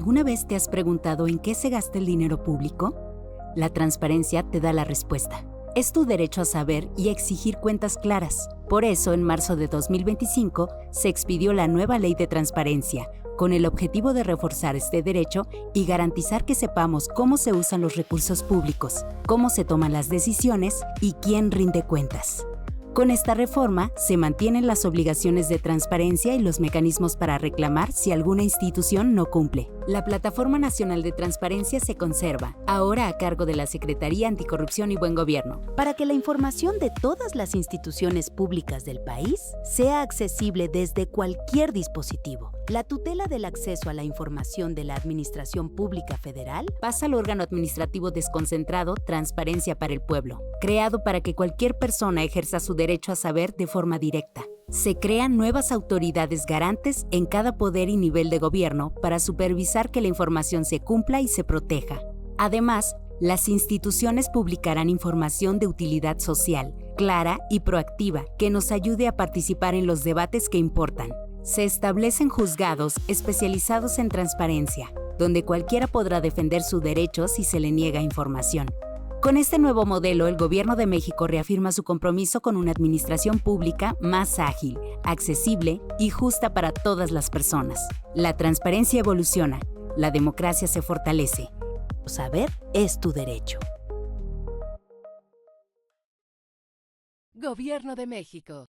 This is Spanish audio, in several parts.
¿Alguna vez te has preguntado en qué se gasta el dinero público? La transparencia te da la respuesta. Es tu derecho a saber y a exigir cuentas claras. Por eso, en marzo de 2025, se expidió la nueva Ley de Transparencia, con el objetivo de reforzar este derecho y garantizar que sepamos cómo se usan los recursos públicos, cómo se toman las decisiones y quién rinde cuentas. Con esta reforma, se mantienen las obligaciones de transparencia y los mecanismos para reclamar si alguna institución no cumple. La Plataforma Nacional de Transparencia se conserva, ahora a cargo de la Secretaría Anticorrupción y Buen Gobierno, para que la información de todas las instituciones públicas del país sea accesible desde cualquier dispositivo. La tutela del acceso a la información de la Administración Pública Federal pasa al órgano administrativo desconcentrado Transparencia para el Pueblo, creado para que cualquier persona ejerza su derecho a saber de forma directa. Se crean nuevas autoridades garantes en cada poder y nivel de gobierno para supervisar que la información se cumpla y se proteja. Además, las instituciones publicarán información de utilidad social, clara y proactiva, que nos ayude a participar en los debates que importan. Se establecen juzgados especializados en transparencia, donde cualquiera podrá defender su derecho si se le niega información. Con este nuevo modelo, el Gobierno de México reafirma su compromiso con una administración pública más ágil, accesible y justa para todas las personas. La transparencia evoluciona, la democracia se fortalece. Saber es tu derecho. Gobierno de México.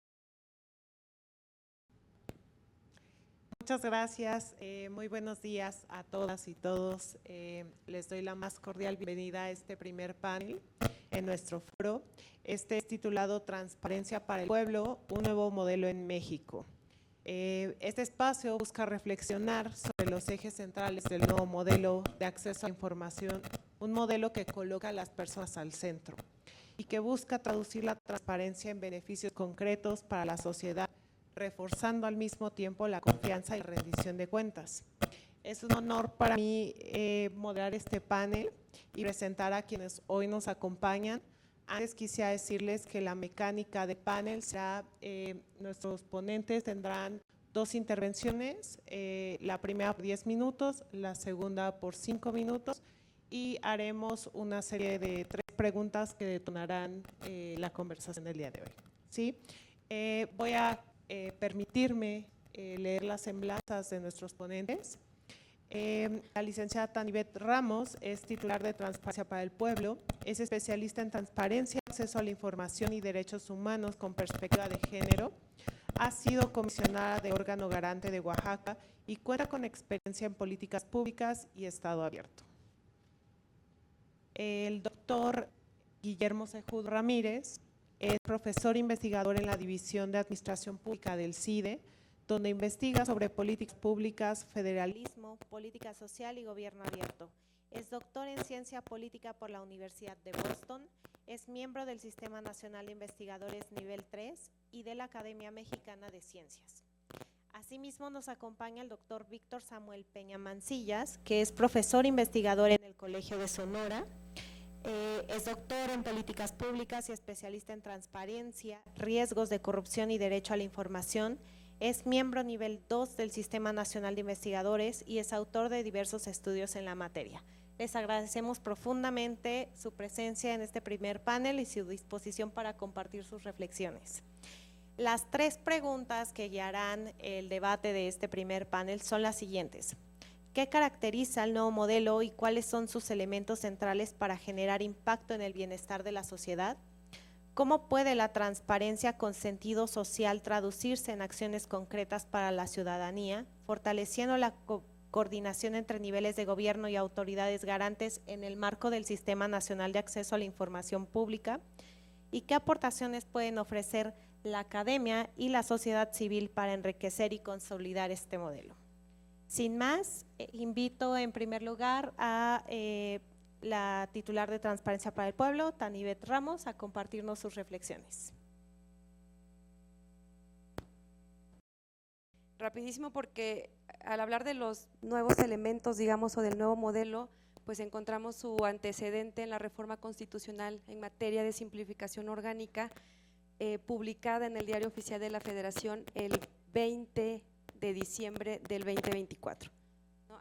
Muchas gracias, muy buenos días a todas y todos. Les doy la más cordial bienvenida a este primer panel en nuestro foro. Este es titulado Transparencia para el Pueblo, un nuevo modelo en México. Este espacio busca reflexionar sobre los ejes centrales del nuevo modelo de acceso a la información, un modelo que coloca a las personas al centro y que busca traducir la transparencia en beneficios concretos para la sociedad, reforzando al mismo tiempo la confianza y la rendición de cuentas. Es un honor para mí moderar este panel y presentar a quienes hoy nos acompañan. Antes quisiera decirles que la mecánica de panel será, nuestros ponentes tendrán 2 intervenciones, la primera por 10 minutos, la segunda por 5 minutos y haremos una serie de 3 preguntas que detonarán la conversación del día de hoy. ¿Sí? Voy a permitirme leer las semblanzas de nuestros ponentes. La licenciada Tanibet Ramos es titular de Transparencia para el Pueblo, es especialista en transparencia, acceso a la información y derechos humanos con perspectiva de género, ha sido comisionada de órgano garante de Oaxaca y cuenta con experiencia en políticas públicas y Estado abierto. El doctor Guillermo Sejud Ramírez es profesor investigador en la División de Administración Pública del CIDE, donde investiga sobre políticas públicas, federalismo, política social y gobierno abierto. Es doctor en Ciencia Política por la Universidad de Boston, es miembro del Sistema Nacional de Investigadores Nivel 3 y de la Academia Mexicana de Ciencias. Asimismo, nos acompaña el doctor Víctor Samuel Peña Mancillas, que es profesor investigador en el Colegio de Sonora. Es doctor en políticas públicas y especialista en transparencia, riesgos de corrupción y derecho a la información. Es miembro nivel 2 del Sistema Nacional de Investigadores y es autor de diversos estudios en la materia. Les agradecemos profundamente su presencia en este primer panel y su disposición para compartir sus reflexiones. Las 3 preguntas que guiarán el debate de este primer panel son las siguientes. ¿Qué caracteriza el nuevo modelo y cuáles son sus elementos centrales para generar impacto en el bienestar de la sociedad? ¿Cómo puede la transparencia con sentido social traducirse en acciones concretas para la ciudadanía, fortaleciendo la coordinación entre niveles de gobierno y autoridades garantes en el marco del Sistema Nacional de Acceso a la Información Pública? ¿Y qué aportaciones pueden ofrecer la academia y la sociedad civil para enriquecer y consolidar este modelo? Sin más, invito en primer lugar a la titular de Transparencia para el Pueblo, Tanibet Ramos, a compartirnos sus reflexiones. Rapidísimo, porque al hablar de los nuevos elementos, digamos, o del nuevo modelo, pues encontramos su antecedente en la reforma constitucional en materia de simplificación orgánica, publicada en el Diario Oficial de la Federación el 20 de diciembre del 2024.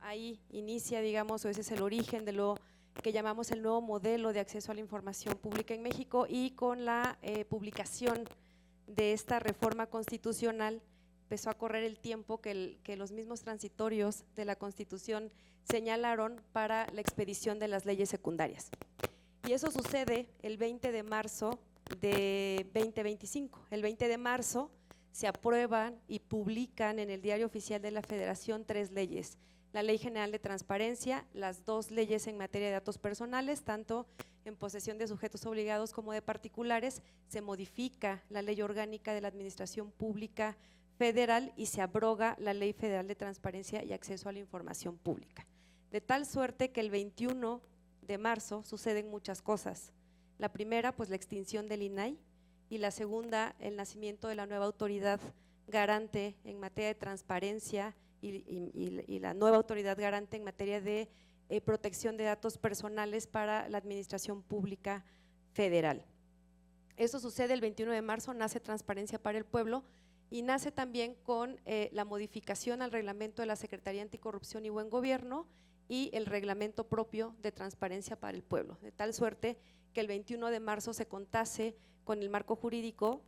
ahí inicia, digamos, o ese es el origen de lo que llamamos el nuevo modelo de acceso a la información pública en México, y con la publicación de esta reforma constitucional empezó a correr el tiempo que los mismos transitorios de la Constitución señalaron para la expedición de las leyes secundarias. Y eso sucede el 20 de marzo de 2025. El 20 de marzo se aprueban y publican en el Diario Oficial de la Federación 3 leyes: la Ley General de Transparencia, las 2 leyes en materia de datos personales, tanto en posesión de sujetos obligados como de particulares. Se modifica la Ley Orgánica de la Administración Pública Federal y se abroga la Ley Federal de Transparencia y Acceso a la Información Pública. De tal suerte que el 21 de marzo suceden muchas cosas. La primera, pues la extinción del INAI, y la segunda, el nacimiento de la nueva autoridad garante en materia de transparencia y la nueva autoridad garante en materia de protección de datos personales para la Administración Pública Federal. Eso sucede el 21 de marzo, nace Transparencia para el Pueblo, y nace también con la modificación al reglamento de la Secretaría Anticorrupción y Buen Gobierno y el reglamento propio de Transparencia para el Pueblo, de tal suerte que el 21 de marzo se contase con el marco jurídico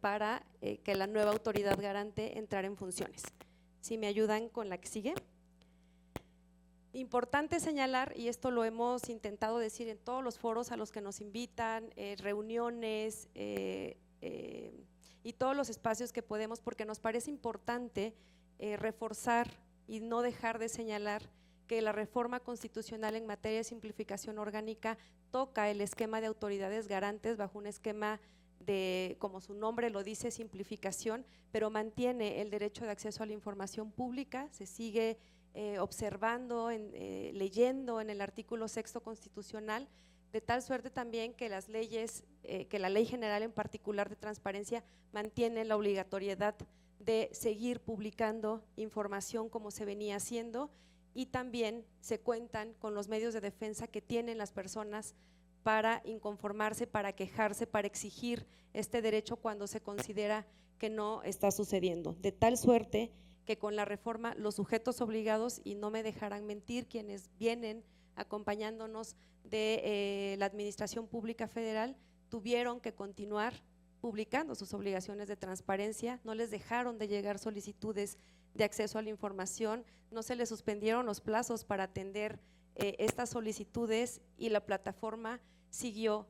para que la nueva autoridad garante entrara en funciones. Si me ayudan con la que sigue. Importante señalar, y esto lo hemos intentado decir en todos los foros a los que nos invitan, reuniones y todos los espacios que podemos, porque nos parece importante reforzar y no dejar de señalar que la reforma constitucional en materia de simplificación orgánica toca el esquema de autoridades garantes bajo un esquema de, como su nombre lo dice, simplificación, pero mantiene el derecho de acceso a la información pública. Se sigue observando, leyendo en el artículo 6º constitucional, de tal suerte también que las leyes, que la Ley General en particular de transparencia mantiene la obligatoriedad de seguir publicando información como se venía haciendo, y también se cuentan con los medios de defensa que tienen las personas para inconformarse, para quejarse, para exigir este derecho cuando se considera que no está sucediendo. De tal suerte que con la reforma los sujetos obligados, y no me dejarán mentir quienes vienen acompañándonos de la Administración Pública Federal, tuvieron que continuar publicando sus obligaciones de transparencia, no les dejaron de llegar solicitudes de acceso a la información, no se les suspendieron los plazos para atender estas solicitudes, y la plataforma siguió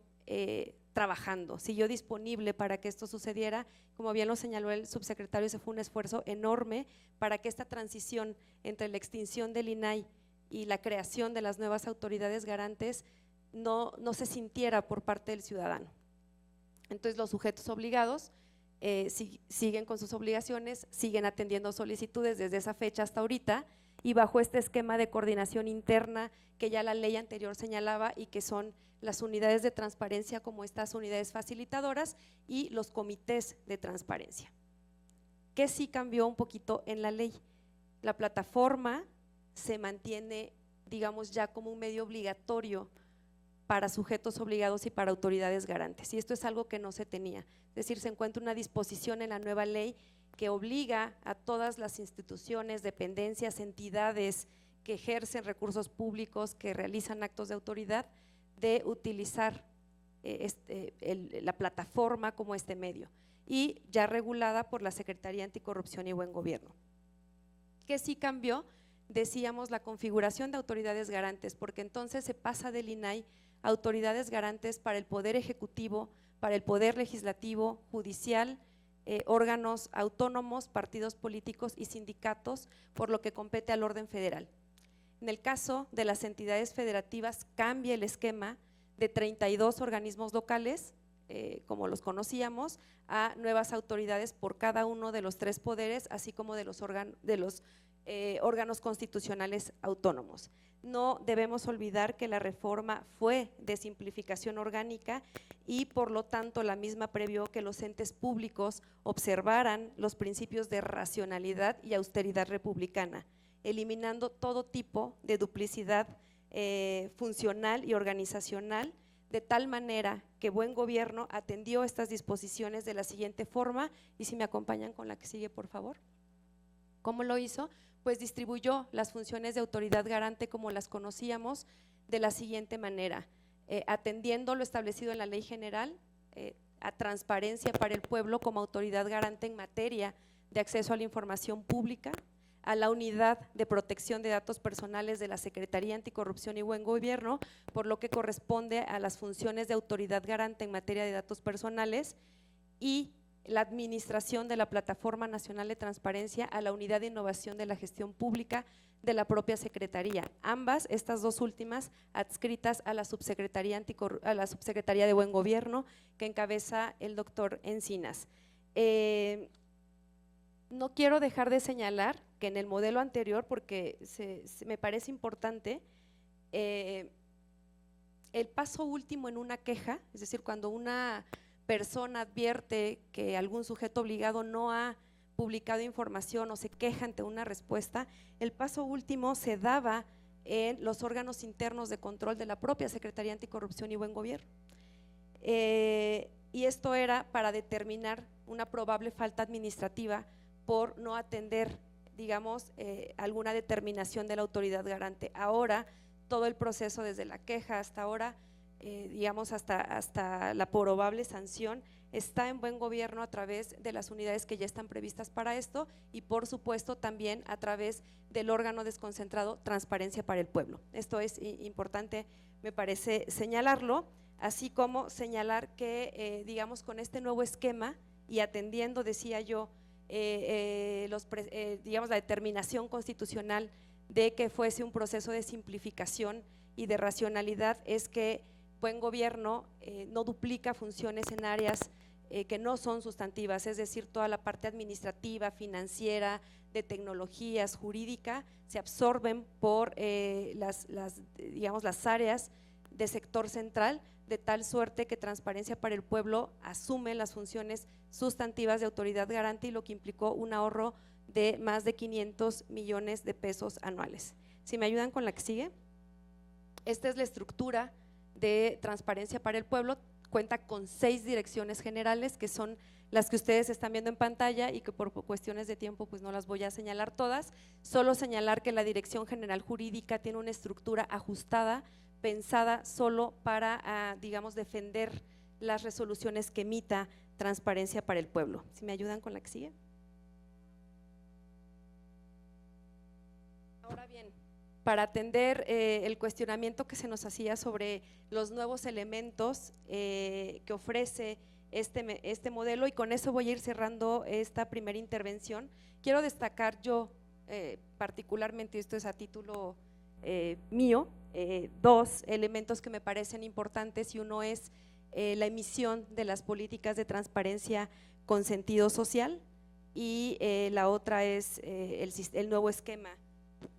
trabajando, siguió disponible para que esto sucediera. Como bien lo señaló el subsecretario, ese fue un esfuerzo enorme para que esta transición entre la extinción del INAI y la creación de las nuevas autoridades garantes no se sintiera por parte del ciudadano. Entonces los sujetos obligados siguen con sus obligaciones, siguen atendiendo solicitudes desde esa fecha hasta ahorita, y bajo este esquema de coordinación interna que ya la ley anterior señalaba, y que son las unidades de transparencia como estas unidades facilitadoras y los comités de transparencia. ¿Qué sí cambió un poquito en la ley? La plataforma se mantiene, digamos, ya como un medio obligatorio para sujetos obligados y para autoridades garantes, y esto es algo que no se tenía. Es decir, se encuentra una disposición en la nueva ley que obliga a todas las instituciones, dependencias, entidades que ejercen recursos públicos, que realizan actos de autoridad, de utilizar la plataforma como este medio, y ya regulada por la Secretaría Anticorrupción y Buen Gobierno. ¿Qué sí cambió? Decíamos la configuración de autoridades garantes, porque entonces se pasa del INAI a autoridades garantes para el Poder Ejecutivo, para el Poder Legislativo, Judicial, órganos autónomos, partidos políticos y sindicatos, por lo que compete al orden federal. En el caso de las entidades federativas cambia el esquema de 32 organismos locales, como los conocíamos, a nuevas autoridades por cada uno de los 3 poderes, así como de los órganos constitucionales autónomos. No debemos olvidar que la reforma fue de simplificación orgánica, y por lo tanto la misma previó que los entes públicos observaran los principios de racionalidad y austeridad republicana, eliminando todo tipo de duplicidad funcional y organizacional, de tal manera que Buen Gobierno atendió estas disposiciones de la siguiente forma, y si me acompañan con la que sigue, por favor. ¿Cómo lo hizo? pues distribuyó las funciones de autoridad garante como las conocíamos de la siguiente manera: atendiendo lo establecido en la Ley General, a transparencia para el pueblo como autoridad garante en materia de acceso a la información pública, a la unidad de protección de datos personales de la Secretaría Anticorrupción y Buen Gobierno, por lo que corresponde a las funciones de autoridad garante en materia de datos personales, y la administración de la Plataforma Nacional de Transparencia a la Unidad de Innovación de la Gestión Pública de la propia Secretaría, ambas, estas dos últimas, adscritas a la Subsecretaría de Buen Gobierno que encabeza el doctor Encinas. No quiero dejar de señalar que en el modelo anterior, porque me parece importante, el paso último en una queja, es decir, cuando una persona advierte que algún sujeto obligado no ha publicado información o se queja ante una respuesta, el paso último se daba en los órganos internos de control de la propia Secretaría Anticorrupción y Buen Gobierno. Y esto era para determinar una probable falta administrativa por no atender, digamos, alguna determinación de la autoridad garante. Ahora, todo el proceso desde la queja hasta ahora, digamos hasta la probable sanción, está en Buen Gobierno a través de las unidades que ya están previstas para esto y por supuesto también a través del órgano desconcentrado Transparencia para el Pueblo. Esto es importante, me parece señalarlo, así como señalar que digamos con este nuevo esquema y atendiendo, decía yo, digamos la determinación constitucional de que fuese un proceso de simplificación y de racionalidad, es que Buen Gobierno no duplica funciones en áreas que no son sustantivas, es decir, toda la parte administrativa, financiera, de tecnologías, jurídica, se absorben por digamos, las áreas de sector central, de tal suerte que Transparencia para el Pueblo asume las funciones sustantivas de autoridad garante, y lo que implicó un ahorro de más de 500 millones de pesos anuales. Si me ayudan con la que sigue. Esta es la estructura de Transparencia para el Pueblo, cuenta con 6 direcciones generales que son las que ustedes están viendo en pantalla y que por cuestiones de tiempo pues no las voy a señalar todas, solo señalar que la Dirección General Jurídica tiene una estructura ajustada, pensada solo para, digamos, defender las resoluciones que emita Transparencia para el Pueblo. Si me ayudan con la que sigue. Ahora bien, para atender el cuestionamiento que se nos hacía sobre los nuevos elementos que ofrece este modelo, y con eso voy a ir cerrando esta primera intervención, quiero destacar yo particularmente, esto es a título mío, 2 elementos que me parecen importantes, y uno es la emisión de las políticas de transparencia con sentido social, y la otra es el nuevo esquema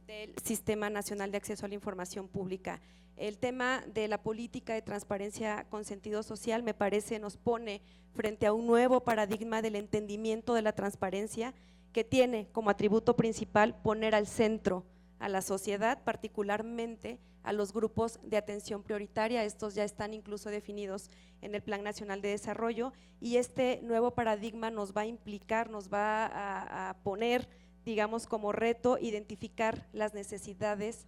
del Sistema Nacional de Acceso a la Información Pública. El tema de la política de transparencia con sentido social me parece nos pone frente a un nuevo paradigma del entendimiento de la transparencia, que tiene como atributo principal poner al centro a la sociedad, particularmente a los grupos de atención prioritaria. Estos ya están incluso definidos en el Plan Nacional de Desarrollo, y este nuevo paradigma nos va a implicar, nos va a poner, digamos, como reto identificar las necesidades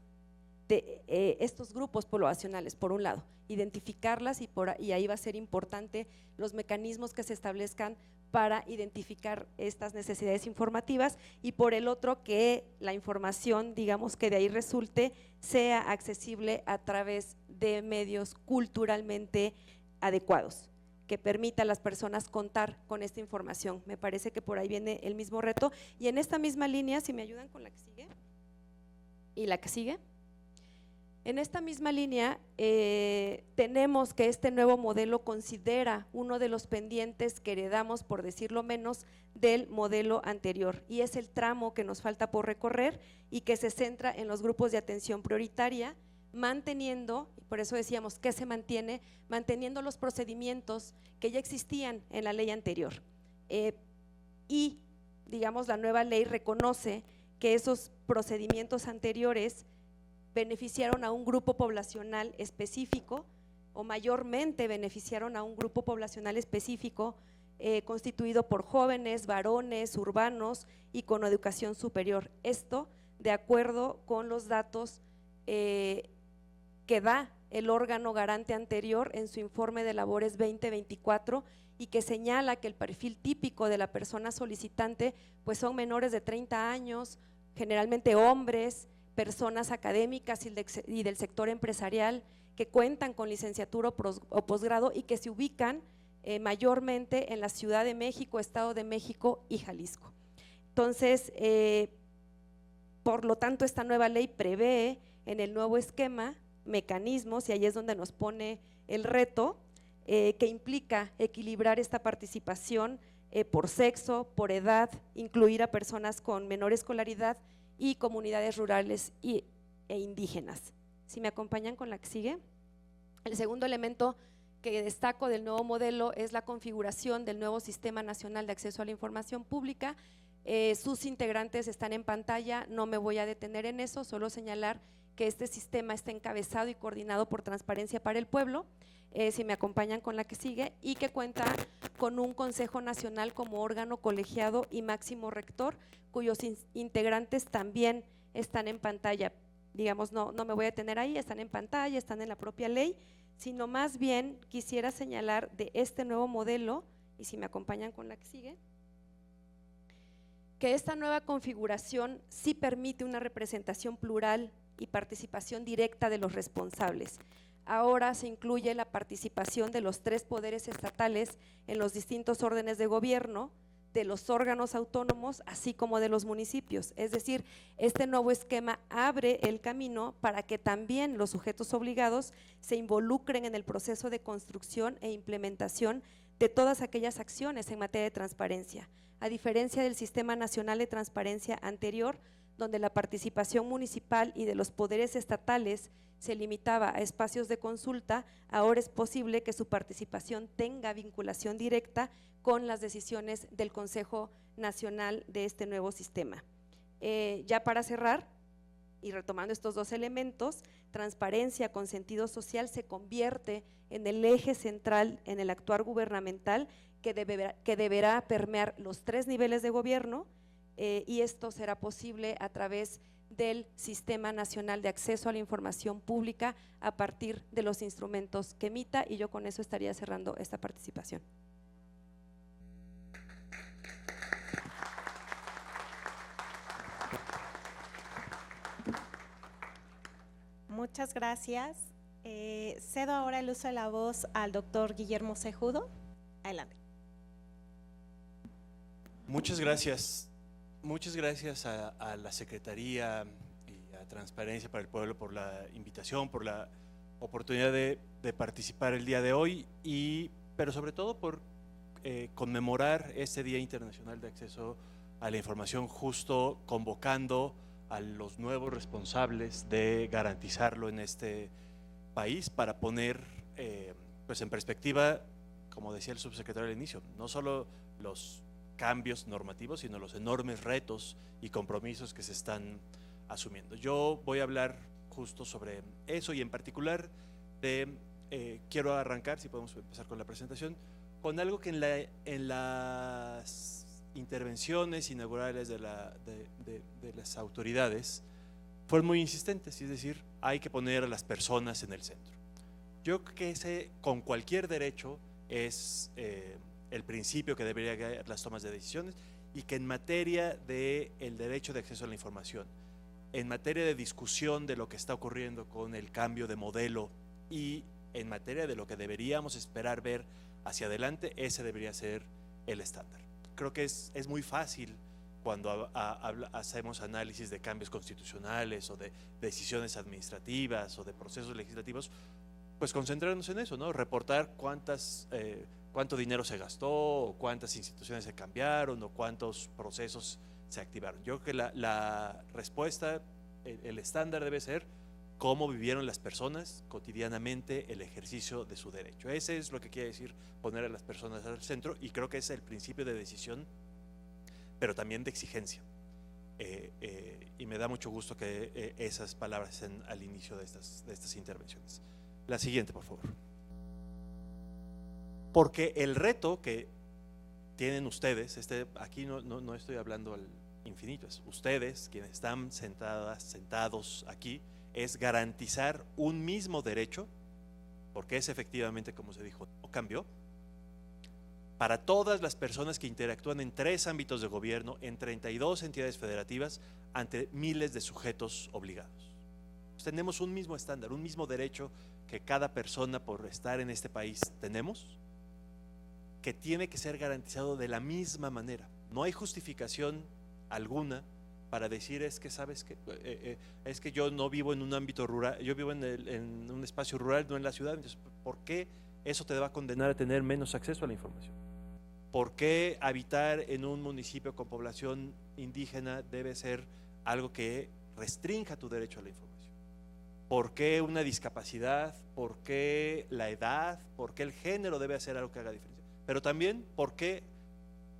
de estos grupos poblacionales, por un lado, identificarlas, y ahí va a ser importante los mecanismos que se establezcan para identificar estas necesidades informativas, y por el otro que la información, digamos, que de ahí resulte sea accesible a través de medios culturalmente adecuados, que permita a las personas contar con esta información. Me parece que por ahí viene el mismo reto, y en esta misma línea, si me ayudan con la que sigue y la que sigue. En esta misma línea tenemos que este nuevo modelo considera uno de los pendientes que heredamos, por decirlo menos, del modelo anterior, y es el tramo que nos falta por recorrer y que se centra en los grupos de atención prioritaria, manteniendo, y por eso decíamos que se mantiene, manteniendo los procedimientos que ya existían en la ley anterior, y digamos la nueva ley reconoce que esos procedimientos anteriores beneficiaron a un grupo poblacional específico, o mayormente beneficiaron a un grupo poblacional específico constituido por jóvenes, varones, urbanos y con educación superior. Esto de acuerdo con los datos que da el órgano garante anterior en su informe de labores 2024 y que señala que el perfil típico de la persona solicitante pues son menores de 30 años, generalmente hombres, personas académicas y del sector empresarial que cuentan con licenciatura o posgrado y que se ubican mayormente en la Ciudad de México, Estado de México y Jalisco. Entonces, por lo tanto, esta nueva ley prevé en el nuevo esquema mecanismos, y ahí es donde nos pone el reto, que implica equilibrar esta participación por sexo, por edad, incluir a personas con menor escolaridad y comunidades rurales e indígenas. Si me acompañan con la que sigue. El segundo elemento que destaco del nuevo modelo es la configuración del nuevo Sistema Nacional de Acceso a la Información Pública. Sus integrantes están en pantalla, no me voy a detener en eso, solo señalar que este sistema está encabezado y coordinado por Transparencia para el Pueblo, si me acompañan con la que sigue, y que cuenta con un Consejo Nacional como órgano colegiado y máximo rector, cuyos integrantes también están en pantalla. Digamos, no me voy a detener ahí, están en pantalla, están en la propia ley, sino más bien quisiera señalar de este nuevo modelo, y si me acompañan con la que sigue, que esta nueva configuración sí permite una representación plural y participación directa de los responsables. Ahora se incluye la participación de los 3 poderes estatales en los distintos órdenes de gobierno, de los órganos autónomos, así como de los municipios. Es decir, este nuevo esquema abre el camino para que también los sujetos obligados se involucren en el proceso de construcción e implementación de todas aquellas acciones en materia de transparencia, a diferencia del Sistema Nacional de Transparencia anterior, donde la participación municipal y de los poderes estatales se limitaba a espacios de consulta. Ahora es posible que su participación tenga vinculación directa con las decisiones del Consejo Nacional de este nuevo sistema. Ya para cerrar, y retomando estos 2 elementos, transparencia con sentido social se convierte en el eje central en el actuar gubernamental que deberá permear los 3 niveles de gobierno, y esto será posible a través del Sistema Nacional de Acceso a la Información Pública a partir de los instrumentos que emita, y yo con eso estaría cerrando esta participación. Muchas gracias. Cedo ahora el uso de la voz al doctor Guillermo Cejudo. Adelante. Muchas gracias. Muchas gracias a la Secretaría y a Transparencia para el Pueblo por la invitación, por la oportunidad de participar el día de hoy, pero sobre todo por conmemorar este Día Internacional de Acceso a la Información, justo convocando a los nuevos responsables de garantizarlo en este país para poner pues en perspectiva, como decía el subsecretario al inicio, no solo los cambios normativos, sino los enormes retos y compromisos que se están asumiendo. Yo voy a hablar justo sobre eso, y en particular quiero arrancar, si podemos empezar con la presentación, con algo que en las intervenciones inaugurales de las autoridades fueron muy insistentes, es decir, hay que poner a las personas en el centro. Yo creo que ese, con cualquier derecho, es el principio que debería guiar las tomas de decisiones, y que en materia del derecho de acceso a la información, en materia de discusión de lo que está ocurriendo con el cambio de modelo y en materia de lo que deberíamos esperar ver hacia adelante, ese debería ser el estándar. Creo que es muy fácil cuando hacemos análisis de cambios constitucionales o de decisiones administrativas o de procesos legislativos, pues concentrarnos en eso, ¿no? Reportar cuánto dinero se gastó, o cuántas instituciones se cambiaron, o cuántos procesos se activaron. Yo creo que la respuesta, el estándar debe ser cómo vivieron las personas cotidianamente el ejercicio de su derecho. Ese es lo que quiere decir poner a las personas al centro, y creo que es el principio de decisión, pero también de exigencia. Y me da mucho gusto que esas palabras estén al inicio de estas intervenciones. La siguiente, por favor. Porque el reto que tienen ustedes, aquí no estoy hablando infinitos, ustedes, quienes están sentados aquí, es garantizar un mismo derecho, porque es efectivamente, como se dijo, no cambió, para todas las personas que interactúan en 3 ámbitos de gobierno, en 32 entidades federativas, ante miles de sujetos obligados. Pues tenemos un mismo estándar, un mismo derecho que cada persona por estar en este país tenemos, que tiene que ser garantizado de la misma manera. No hay justificación alguna para decir es que sabes que es que yo no vivo en un ámbito rural, yo vivo en un espacio rural, no en la ciudad. Entonces, ¿por qué eso te va a condenar a tener menos acceso a la información? ¿Por qué habitar en un municipio con población indígena debe ser algo que restrinja tu derecho a la información? ¿Por qué una discapacidad? ¿Por qué la edad? ¿Por qué el género debe hacer algo que haga diferencia? Pero también, ¿por qué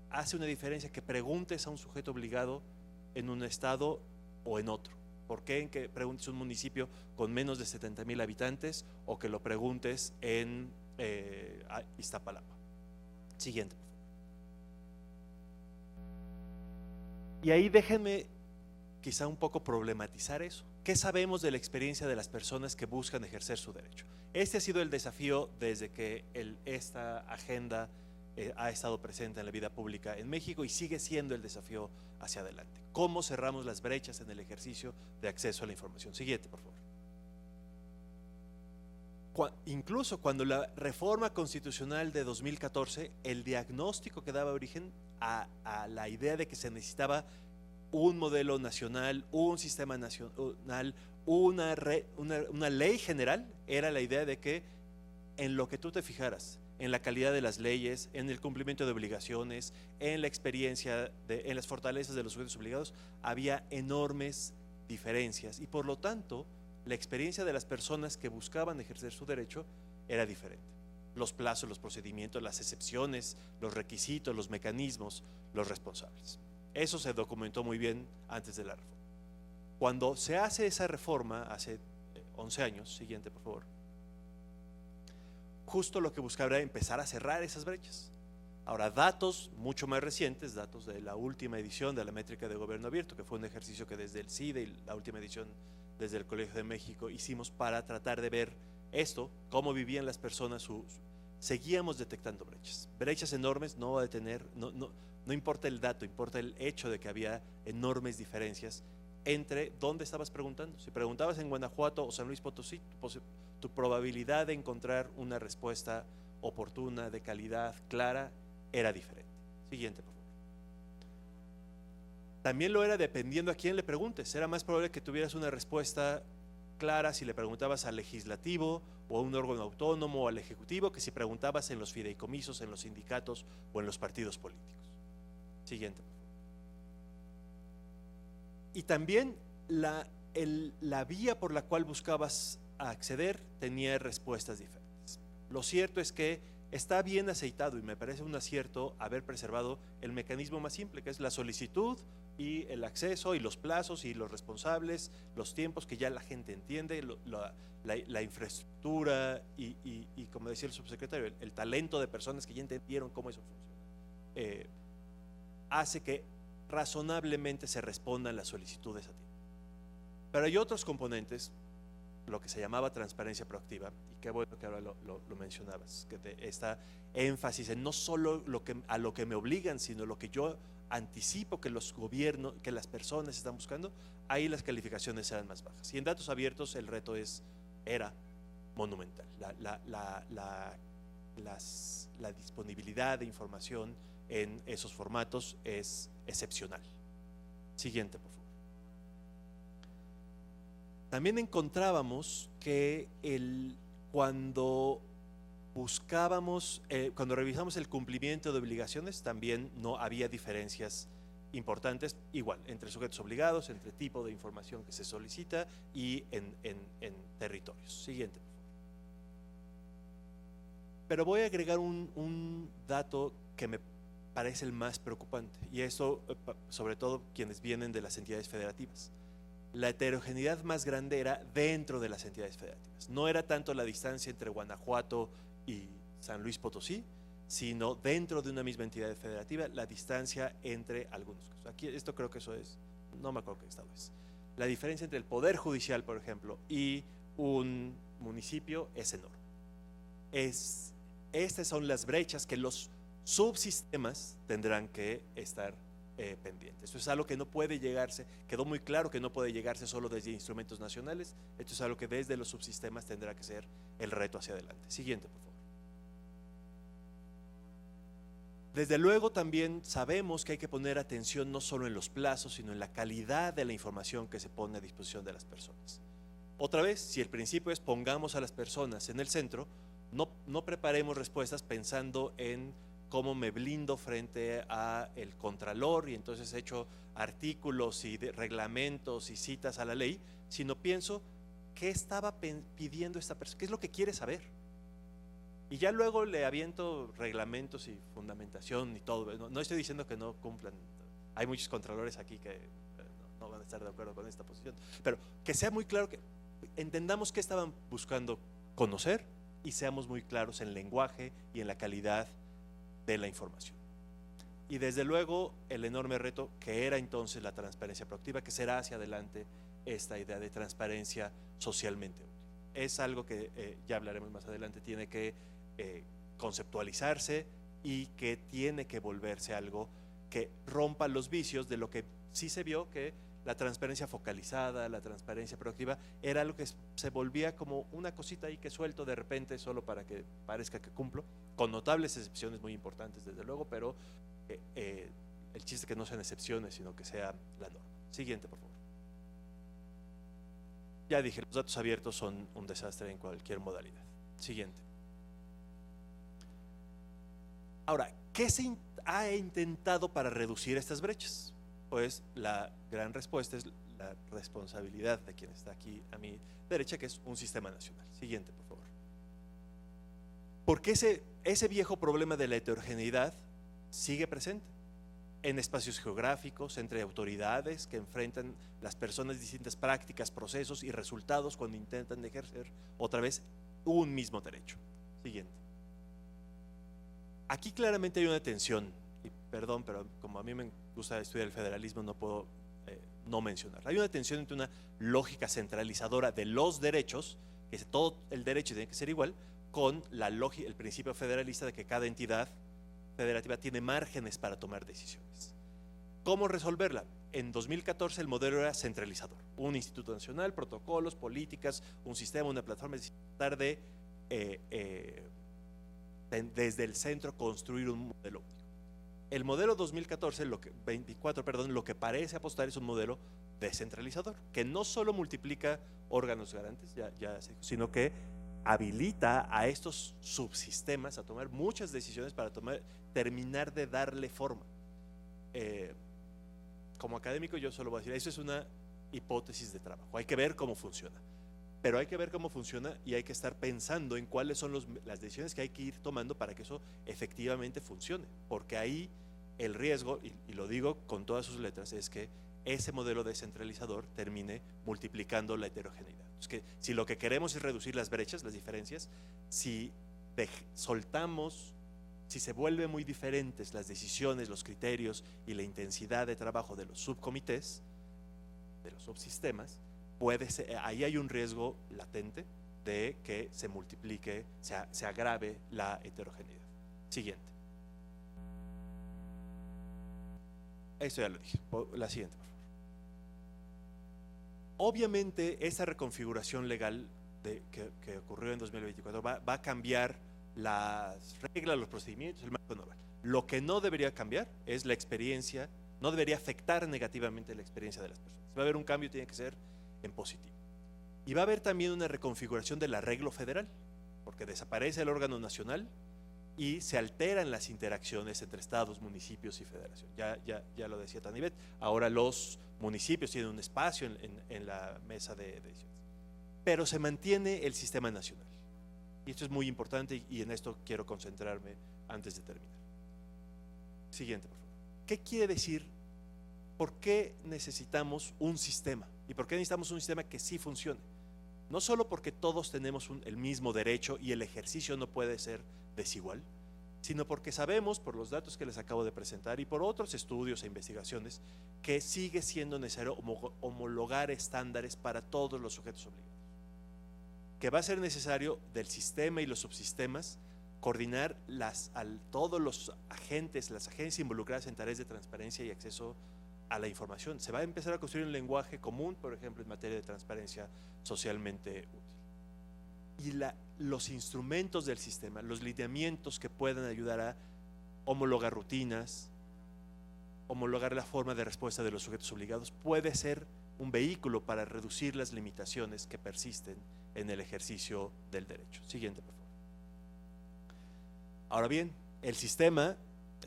hace una diferencia que preguntes a un sujeto obligado en un estado o en otro? ¿Por qué en que preguntes a un municipio con menos de 70,000 habitantes o que lo preguntes en Iztapalapa? Siguiente, por favor. Y ahí déjenme quizá un poco problematizar eso. ¿Qué sabemos de la experiencia de las personas que buscan ejercer su derecho? Este ha sido el desafío desde que esta agenda ha estado presente en la vida pública en México y sigue siendo el desafío hacia adelante. ¿Cómo cerramos las brechas en el ejercicio de acceso a la información? Siguiente, por favor. Incluso cuando la reforma constitucional de 2014, el diagnóstico que daba origen a la idea de que se necesitaba un modelo nacional, un sistema nacional, una ley general, era la idea de que en lo que tú te fijaras, en la calidad de las leyes, en el cumplimiento de obligaciones, en la experiencia, en las fortalezas de los sujetos obligados, había enormes diferencias y por lo tanto la experiencia de las personas que buscaban ejercer su derecho era diferente. Los plazos, los procedimientos, las excepciones, los requisitos, los mecanismos, los responsables. Eso se documentó muy bien antes de la reforma. Cuando se hace esa reforma, hace 11 años, siguiente por favor, justo lo que buscaba era empezar a cerrar esas brechas. Ahora, datos mucho más recientes, datos de la última edición de la métrica de gobierno abierto, que fue un ejercicio que desde el CIDE y la última edición desde el Colegio de México hicimos para tratar de ver esto, cómo vivían las personas, seguíamos detectando brechas enormes. No va a detener, no importa el dato, importa el hecho de que había enormes diferencias entre dónde estabas preguntando. Si preguntabas en Guanajuato o San Luis Potosí, tu probabilidad de encontrar una respuesta oportuna, de calidad, clara, era diferente. Siguiente, por favor. También lo era dependiendo a quién le preguntes. Era más probable que tuvieras una respuesta clara si le preguntabas al legislativo o a un órgano autónomo o al ejecutivo que si preguntabas en los fideicomisos, en los sindicatos o en los partidos políticos. Siguiente, por favor. Y también la vía por la cual buscabas acceder tenía respuestas diferentes. Lo cierto es que está bien aceitado y me parece un acierto haber preservado el mecanismo más simple, que es la solicitud y el acceso y los plazos y los responsables, los tiempos que ya la gente entiende, la infraestructura y como decía el subsecretario, el talento de personas que ya entendieron cómo eso funciona, hace que razonablemente se respondan las solicitudes a tiempo. Pero hay otros componentes, lo que se llamaba transparencia proactiva, y qué bueno que ahora lo mencionabas, que esta énfasis en no solo a lo que me obligan, sino lo que yo anticipo que los gobiernos, que las personas están buscando. Ahí las calificaciones eran más bajas. Y en datos abiertos el reto era monumental. La disponibilidad de información en esos formatos es excepcional. Siguiente, por favor. También encontrábamos que cuando revisamos el cumplimiento de obligaciones, también no había diferencias importantes, igual, entre sujetos obligados, entre tipo de información que se solicita y en territorios. Siguiente, por favor. Pero voy a agregar un dato que me parece el más preocupante, y eso sobre todo quienes vienen de las entidades federativas. La heterogeneidad más grande era dentro de las entidades federativas. No era tanto la distancia entre Guanajuato y San Luis Potosí, sino dentro de una misma entidad federativa, la distancia entre algunos casos. Aquí esto creo que eso es, no me acuerdo qué estado es. La diferencia entre el Poder Judicial, por ejemplo, y un municipio es enorme. Estas son las brechas que los subsistemas tendrán que estar pendientes. Esto es algo que no puede llegarse, quedó muy claro que no puede llegarse solo desde instrumentos nacionales, esto es algo que desde los subsistemas tendrá que ser el reto hacia adelante. Siguiente, por favor. Desde luego también sabemos que hay que poner atención no solo en los plazos, sino en la calidad de la información que se pone a disposición de las personas. Otra vez, si el principio es pongamos a las personas en el centro, no preparemos respuestas pensando en cómo me blindo frente a el contralor y entonces echo artículos y reglamentos y citas a la ley, sino pienso qué estaba pidiendo esta persona, qué es lo que quiere saber. Y ya luego le aviento reglamentos y fundamentación y todo. No estoy diciendo que no cumplan. Hay muchos contralores aquí que no van a estar de acuerdo con esta posición. Pero que sea muy claro, que entendamos qué estaban buscando conocer y seamos muy claros en el lenguaje y en la calidad de la información. Y desde luego el enorme reto que era entonces la transparencia proactiva, que será hacia adelante esta idea de transparencia socialmente útil. Es algo que ya hablaremos más adelante, tiene que conceptualizarse y que tiene que volverse algo que rompa los vicios de lo que sí se vio que la transparencia focalizada, la transparencia proactiva, era algo que se volvía como una cosita ahí que suelto de repente solo para que parezca que cumplo, con notables excepciones muy importantes desde luego, pero el chiste es que no sean excepciones, sino que sea la norma. Siguiente, por favor. Ya dije, los datos abiertos son un desastre en cualquier modalidad. Siguiente. Ahora, ¿qué se ha intentado para reducir estas brechas? Pues la gran respuesta es la responsabilidad de quien está aquí a mi derecha, que es un sistema nacional. Siguiente, por favor. Porque ese viejo problema de la heterogeneidad sigue presente en espacios geográficos, entre autoridades que enfrentan las personas distintas prácticas, procesos y resultados cuando intentan ejercer otra vez un mismo derecho. Siguiente. Aquí claramente hay una tensión, y perdón, pero como a mí me gusta estudiar el federalismo no puedo no mencionarla. Hay una tensión entre una lógica centralizadora de los derechos, que todo el derecho tiene que ser igual, con el principio federalista de que cada entidad federativa tiene márgenes para tomar decisiones. ¿Cómo resolverla? En 2014 el modelo era centralizador, un instituto nacional, protocolos, políticas, un sistema, una plataforma, es decir, tratar de desde el centro construir un modelo único. El modelo 24, lo que parece apostar es un modelo descentralizador, que no solo multiplica órganos garantes, sino que habilita a estos subsistemas a tomar muchas decisiones para terminar de darle forma. Como académico yo solo voy a decir, eso es una hipótesis de trabajo, hay que ver cómo funciona. Pero hay que ver cómo funciona y hay que estar pensando en cuáles son las decisiones que hay que ir tomando para que eso efectivamente funcione. Porque ahí el riesgo, y lo digo con todas sus letras, es que ese modelo descentralizador termine multiplicando la heterogeneidad. Es que si lo que queremos es reducir las brechas, las diferencias, si soltamos, si se vuelven muy diferentes las decisiones, los criterios y la intensidad de trabajo de los subcomités, de los subsistemas, ahí hay un riesgo latente de que se multiplique, se agrave la heterogeneidad. Siguiente. Esto ya lo dije. La siguiente, por favor. Obviamente, esta reconfiguración legal que ocurrió en 2024 va a cambiar las reglas, los procedimientos, el marco normal. Lo que no debería cambiar es la experiencia, no debería afectar negativamente la experiencia de las personas. Si va a haber un cambio, tiene que ser en positivo. Y va a haber también una reconfiguración del arreglo federal, porque desaparece el órgano nacional y se alteran las interacciones entre estados, municipios y federación. Ya lo decía Tanibet, ahora los municipios tienen un espacio en la mesa de decisiones, pero se mantiene el sistema nacional. Y esto es muy importante y en esto quiero concentrarme antes de terminar. Siguiente, por favor. ¿Qué quiere decir? ¿Por qué necesitamos un sistema? ¿Y por qué necesitamos un sistema que sí funcione? No solo porque todos tenemos el mismo derecho y el ejercicio no puede ser desigual, sino porque sabemos, por los datos que les acabo de presentar y por otros estudios e investigaciones, que sigue siendo necesario homologar estándares para todos los sujetos obligados. Que va a ser necesario del sistema y los subsistemas coordinar todos los agentes, las agencias involucradas en tareas de transparencia y acceso a la información. Se va a empezar a construir un lenguaje común, por ejemplo, en materia de transparencia socialmente útil. Y los instrumentos del sistema, los lineamientos que puedan ayudar a homologar rutinas, homologar la forma de respuesta de los sujetos obligados, puede ser un vehículo para reducir las limitaciones que persisten en el ejercicio del derecho. Siguiente, por favor. Ahora bien, el sistema,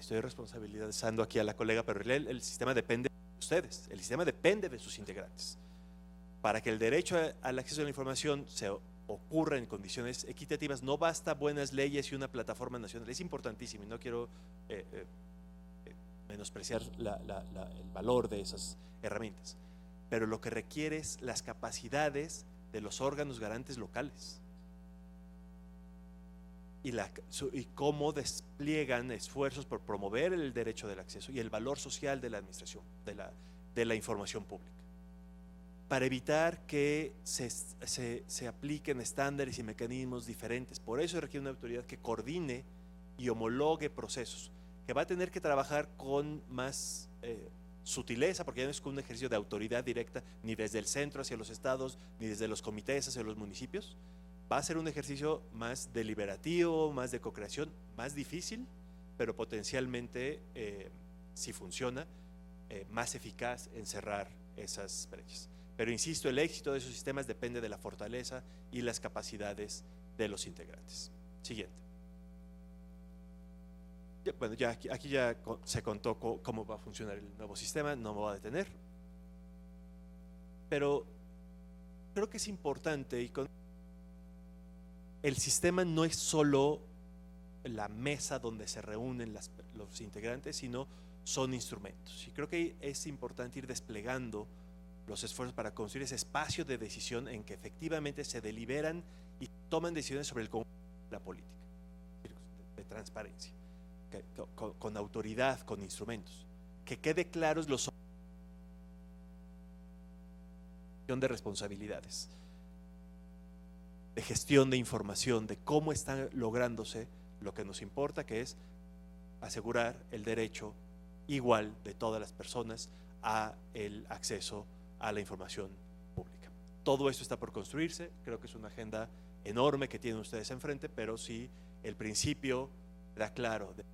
estoy responsabilizando aquí a la colega, pero el sistema depende de ustedes, el sistema depende de sus integrantes. Para que el derecho al acceso a la información se ocurra en condiciones equitativas, no basta buenas leyes y una plataforma nacional, es importantísimo y no quiero menospreciar el valor de esas herramientas, pero lo que requiere es las capacidades de los órganos garantes locales y cómo despliegan esfuerzos por promover el derecho del acceso y el valor social de la administración, de la información pública, para evitar que se apliquen estándares y mecanismos diferentes. Por eso requiere una autoridad que coordine y homologue procesos, que va a tener que trabajar con más sutileza, porque ya no es un ejercicio de autoridad directa, ni desde el centro hacia los estados, ni desde los comités hacia los municipios. Va a ser un ejercicio más deliberativo, más de co-creación, más difícil, pero potencialmente, si funciona, más eficaz en cerrar esas brechas. Pero insisto, el éxito de esos sistemas depende de la fortaleza y las capacidades de los integrantes. Siguiente. Bueno, aquí ya se contó cómo va a funcionar el nuevo sistema, no me voy a detener. Pero creo que es importante, el sistema no es solo la mesa donde se reúnen los integrantes, sino son instrumentos. Y creo que es importante ir desplegando los esfuerzos para construir ese espacio de decisión en que efectivamente se deliberan y toman decisiones sobre el conjunto de la política, de transparencia, con autoridad, con instrumentos. Que quede claros los de responsabilidades, de gestión de información, de cómo están lográndose lo que nos importa, que es asegurar el derecho igual de todas las personas a el acceso a la información pública. Todo esto está por construirse, creo que es una agenda enorme que tienen ustedes enfrente, pero si el principio da claro de la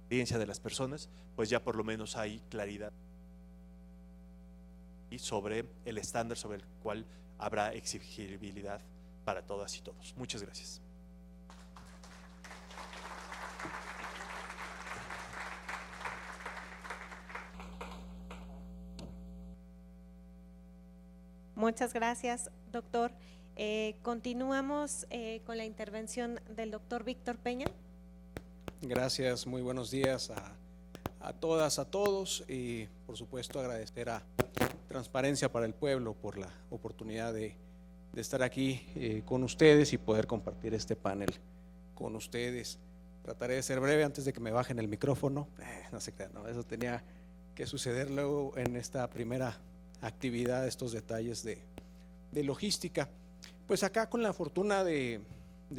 experiencia de las personas, pues ya por lo menos hay claridad y sobre el estándar sobre el cual habrá exigibilidad para todas y todos. Muchas gracias. Muchas gracias, doctor. Continuamos con la intervención del doctor Víctor Peña. Gracias, muy buenos días a todas, a todos, y por supuesto agradecer a Transparencia para el Pueblo por la oportunidad de estar aquí con ustedes y poder compartir este panel con ustedes. Trataré de ser breve antes de que me bajen el micrófono. No se crean, no, eso tenía que suceder luego en esta primera actividad, estos detalles de logística. Pues acá con la fortuna de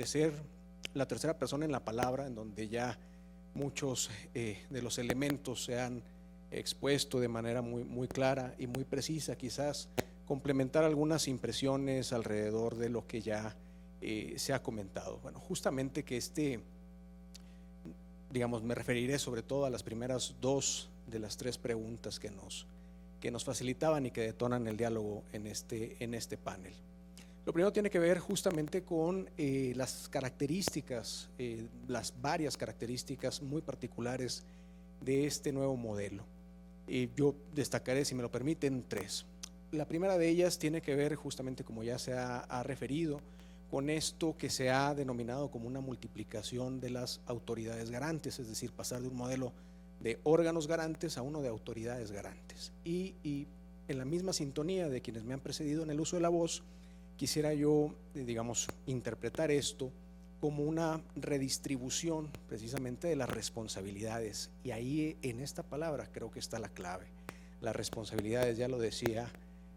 ser la tercera persona en la palabra, en donde ya muchos de los elementos se han expuesto de manera muy clara y muy precisa, quizás complementar algunas impresiones alrededor de lo que ya se ha comentado. Bueno, justamente que digamos, me referiré sobre todo a las primeras dos de las tres preguntas que nos facilitaban y que detonan el diálogo en este panel. Lo primero tiene que ver justamente con las características, las varias características muy particulares de este nuevo modelo. Yo destacaré, si me lo permiten, tres. La primera de ellas tiene que ver justamente, como ya se ha referido, con esto que se ha denominado como una multiplicación de las autoridades garantes, es decir, pasar de un modelo de órganos garantes a uno de autoridades garantes. Y en la misma sintonía de quienes me han precedido en el uso de la voz, quisiera yo, digamos, interpretar esto como una redistribución precisamente de las responsabilidades. Y ahí en esta palabra creo que está la clave. Las responsabilidades, ya lo decía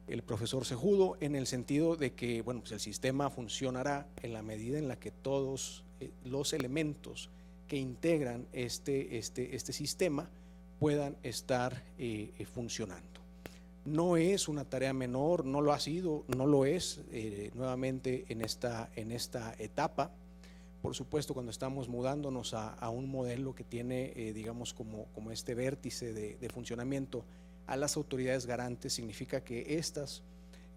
el profesor Cejudo, en el sentido de que bueno, pues el sistema funcionará en la medida en la que todos los elementos que integran este sistema puedan estar funcionando. No es una tarea menor, no lo ha sido, no lo es nuevamente en esta etapa. Por supuesto, cuando estamos mudándonos a un modelo que tiene, digamos, como este vértice de funcionamiento a las autoridades garantes, significa que estas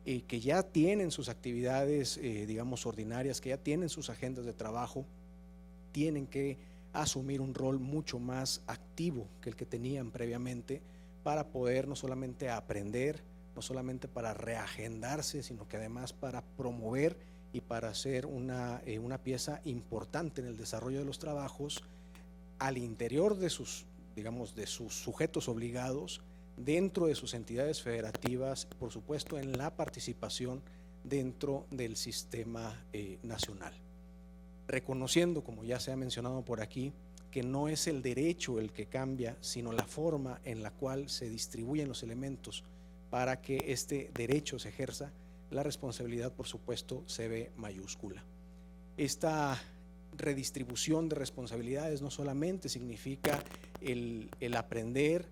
que ya tienen sus actividades, digamos, ordinarias, que ya tienen sus agendas de trabajo, tienen que asumir un rol mucho más activo que el que tenían previamente para poder no solamente aprender, no solamente para reagendarse, sino que además para promover y para ser una pieza importante en el desarrollo de los trabajos al interior de sus, digamos, de sus sujetos obligados, dentro de sus entidades federativas, por supuesto en la participación dentro del sistema nacional. Reconociendo, como ya se ha mencionado por aquí, que no es el derecho el que cambia, sino la forma en la cual se distribuyen los elementos para que este derecho se ejerza, la responsabilidad, por supuesto, se ve mayúscula. Esta redistribución de responsabilidades no solamente significa el aprender,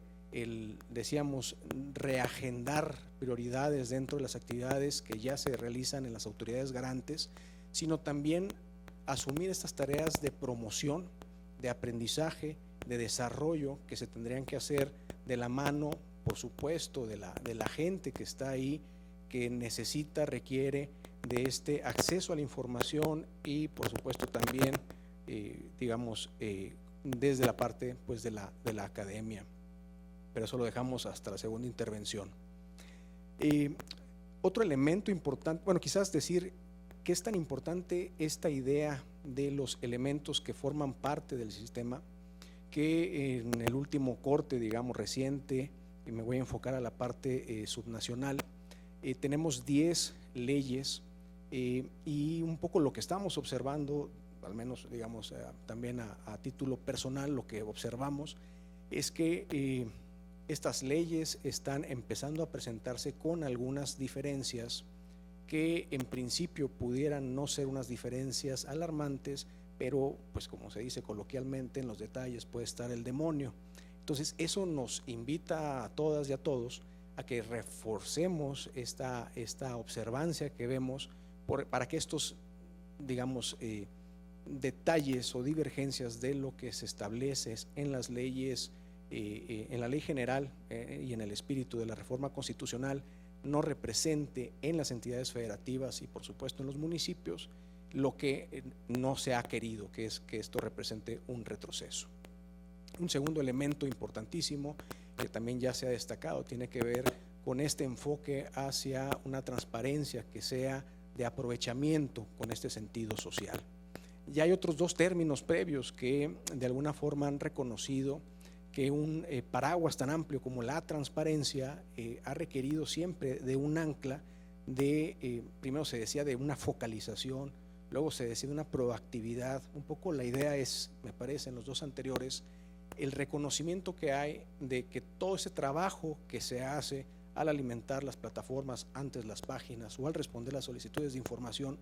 decíamos, reagendar prioridades dentro de las actividades que ya se realizan en las autoridades garantes, sino también asumir estas tareas de promoción, de aprendizaje, de desarrollo que se tendrían que hacer de la mano, por supuesto, de la gente que está ahí, que necesita, requiere de este acceso a la información y por supuesto también, digamos, desde la parte pues, de la academia. Pero eso lo dejamos hasta la segunda intervención. Otro elemento importante, bueno, quizás decir que es tan importante esta idea de los elementos que forman parte del sistema, que en el último corte, digamos, reciente, y me voy a enfocar a la parte subnacional, tenemos 10 leyes y un poco lo que estamos observando, al menos digamos también a título personal, lo que observamos es que estas leyes están empezando a presentarse con algunas diferencias que en principio pudieran no ser unas diferencias alarmantes, pero pues como se dice coloquialmente, en los detalles puede estar el demonio. Entonces eso nos invita a todas y a todos a que reforcemos esta observancia que vemos para que estos, digamos, detalles o divergencias de lo que se establece en las leyes, en la ley general y en el espíritu de la reforma constitucional, no represente en las entidades federativas y por supuesto en los municipios lo que no se ha querido, que es que esto represente un retroceso. Un segundo elemento importantísimo que también ya se ha destacado tiene que ver con este enfoque hacia una transparencia que sea de aprovechamiento con este sentido social. Ya hay otros dos términos previos que de alguna forma han reconocido que un paraguas tan amplio como la transparencia ha requerido siempre de un ancla de, primero se decía de una focalización, luego se decía de una proactividad. Un poco la idea es, me parece, en los dos anteriores, el reconocimiento que hay de que todo ese trabajo que se hace al alimentar las plataformas, antes las páginas o al responder las solicitudes de información,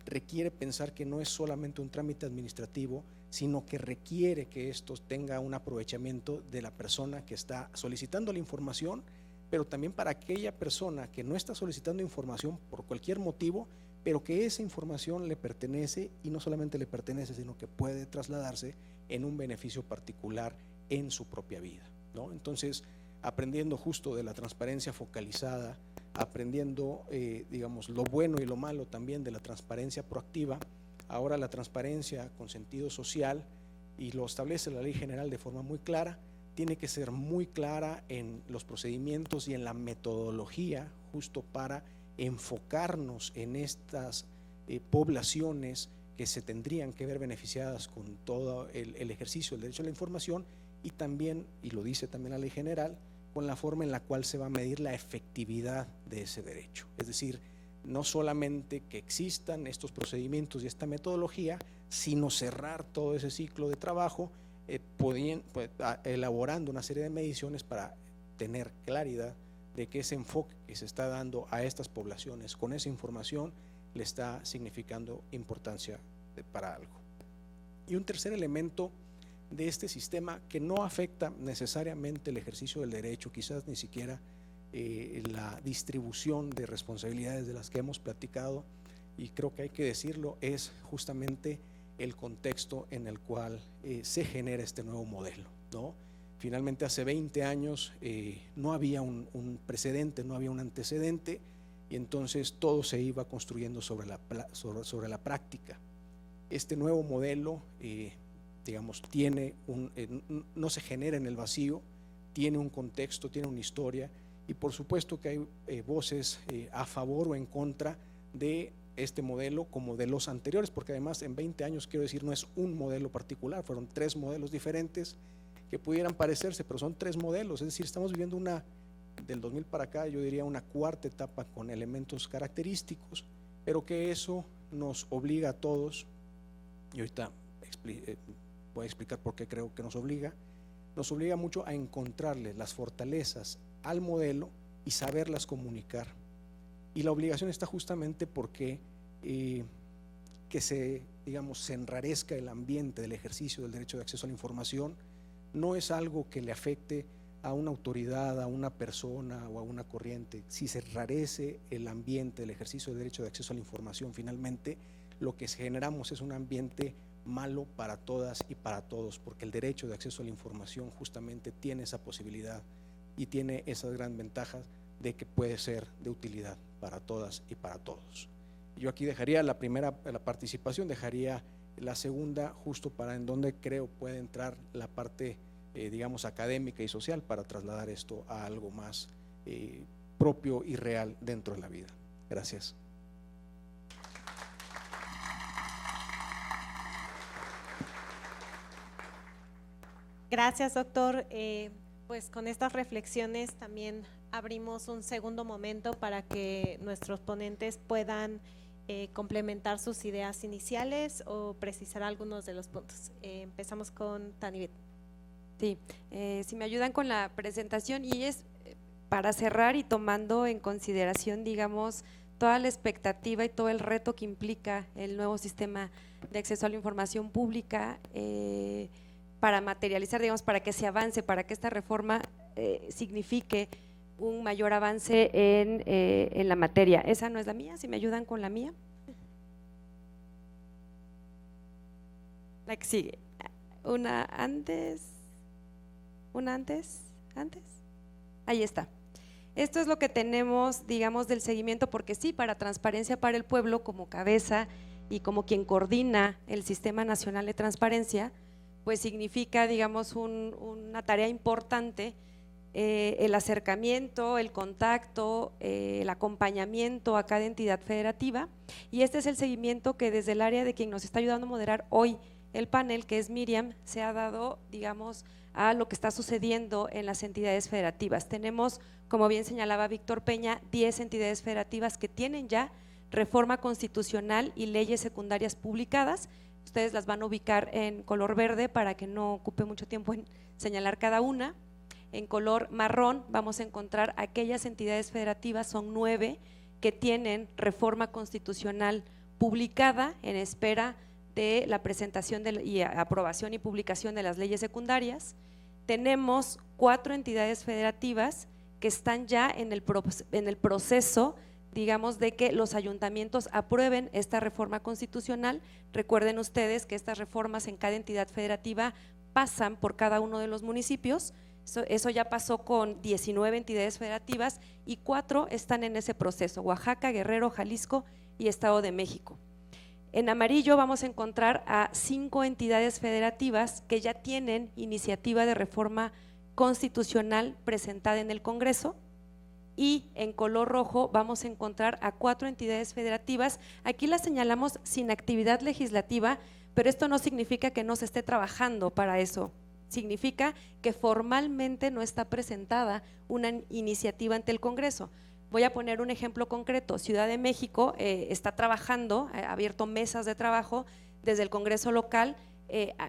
requiere pensar que no es solamente un trámite administrativo, sino que requiere que esto tenga un aprovechamiento de la persona que está solicitando la información, pero también para aquella persona que no está solicitando información por cualquier motivo, pero que esa información le pertenece y no solamente le pertenece, sino que puede trasladarse en un beneficio particular en su propia vida, ¿no? Entonces, aprendiendo justo de la transparencia focalizada, aprendiendo, digamos, lo bueno y lo malo también de la transparencia proactiva, ahora la transparencia con sentido social, y lo establece la ley general de forma muy clara, tiene que ser muy clara en los procedimientos y en la metodología justo para enfocarnos en estas poblaciones que se tendrían que ver beneficiadas con todo el ejercicio del derecho a la información y también, y lo dice también la ley general, con la forma en la cual se va a medir la efectividad de ese derecho. Es decir, no solamente que existan estos procedimientos y esta metodología, sino cerrar todo ese ciclo de trabajo, elaborando una serie de mediciones para tener claridad de que ese enfoque que se está dando a estas poblaciones con esa información le está significando importancia para algo. Y un tercer elemento de este sistema que no afecta necesariamente el ejercicio del derecho, quizás ni siquiera la distribución de responsabilidades de las que hemos platicado, y creo que hay que decirlo, es justamente el contexto en el cual se genera este nuevo modelo, ¿no? Finalmente hace 20 años no había un precedente, no había un antecedente, y entonces todo se iba construyendo sobre la práctica. Este nuevo modelo, digamos, tiene no se genera en el vacío, tiene un contexto, tiene una historia, y por supuesto que hay voces a favor o en contra de este modelo como de los anteriores, porque además en 20 años, quiero decir, no es un modelo particular, fueron 3 modelos diferentes que pudieran parecerse, pero son 3 modelos, es decir, estamos viviendo del 2000 para acá, yo diría una cuarta etapa con elementos característicos, pero que eso nos obliga a todos, y ahorita voy a explicar por qué creo que nos obliga mucho a encontrarle las fortalezas al modelo y saberlas comunicar. Y la obligación está justamente porque que se enrarezca el ambiente del ejercicio del derecho de acceso a la información no es algo que le afecte a una autoridad, a una persona o a una corriente. Si se enrarece el ambiente del ejercicio del derecho de acceso a la información, finalmente lo que generamos es un ambiente malo para todas y para todos, porque el derecho de acceso a la información justamente tiene esa posibilidad y tiene esas grandes ventajas de que puede ser de utilidad para todas y para todos. Yo aquí dejaría la participación, dejaría la segunda justo para en donde creo puede entrar la parte digamos académica y social para trasladar esto a algo más propio y real dentro de la vida. Gracias. Gracias, doctor. Pues con estas reflexiones también abrimos un segundo momento para que nuestros ponentes puedan complementar sus ideas iniciales o precisar algunos de los puntos. Empezamos con Tanibet. Sí, si me ayudan con la presentación, y es para cerrar y tomando en consideración, digamos, toda la expectativa y todo el reto que implica el nuevo sistema de acceso a la información pública, para materializar, digamos, para que se avance, para que esta reforma signifique un mayor avance en la materia. Esa no es la mía, si me ayudan con la mía. La que sigue, una antes, ahí está. Esto es lo que tenemos, digamos, del seguimiento, porque sí, para Transparencia para el Pueblo, como cabeza y como quien coordina el Sistema Nacional de Transparencia, pues significa, digamos, una tarea importante, el acercamiento, el contacto, el acompañamiento a cada entidad federativa, y este es el seguimiento que desde el área de quien nos está ayudando a moderar hoy el panel, que es Miriam, se ha dado, digamos, a lo que está sucediendo en las entidades federativas. Tenemos, como bien señalaba Víctor Peña, 10 entidades federativas que tienen ya reforma constitucional y leyes secundarias publicadas. Ustedes las van a ubicar en color verde para que no ocupe mucho tiempo en señalar cada una. En color marrón vamos a encontrar aquellas entidades federativas, son 9, que tienen reforma constitucional publicada en espera de la presentación y aprobación y publicación de las leyes secundarias. Tenemos 4 entidades federativas que están ya en el proceso, digamos, de que los ayuntamientos aprueben esta reforma constitucional. Recuerden ustedes que estas reformas en cada entidad federativa pasan por cada uno de los municipios. Eso ya pasó con 19 entidades federativas y 4 están en ese proceso: Oaxaca, Guerrero, Jalisco y Estado de México. En amarillo vamos a encontrar a 5 entidades federativas que ya tienen iniciativa de reforma constitucional presentada en el Congreso, y en color rojo vamos a encontrar a 4 entidades federativas. Aquí las señalamos sin actividad legislativa, pero esto no significa que no se esté trabajando para eso. Significa que formalmente no está presentada una iniciativa ante el Congreso. Voy a poner un ejemplo concreto. Ciudad de México está trabajando, ha abierto mesas de trabajo desde el Congreso local,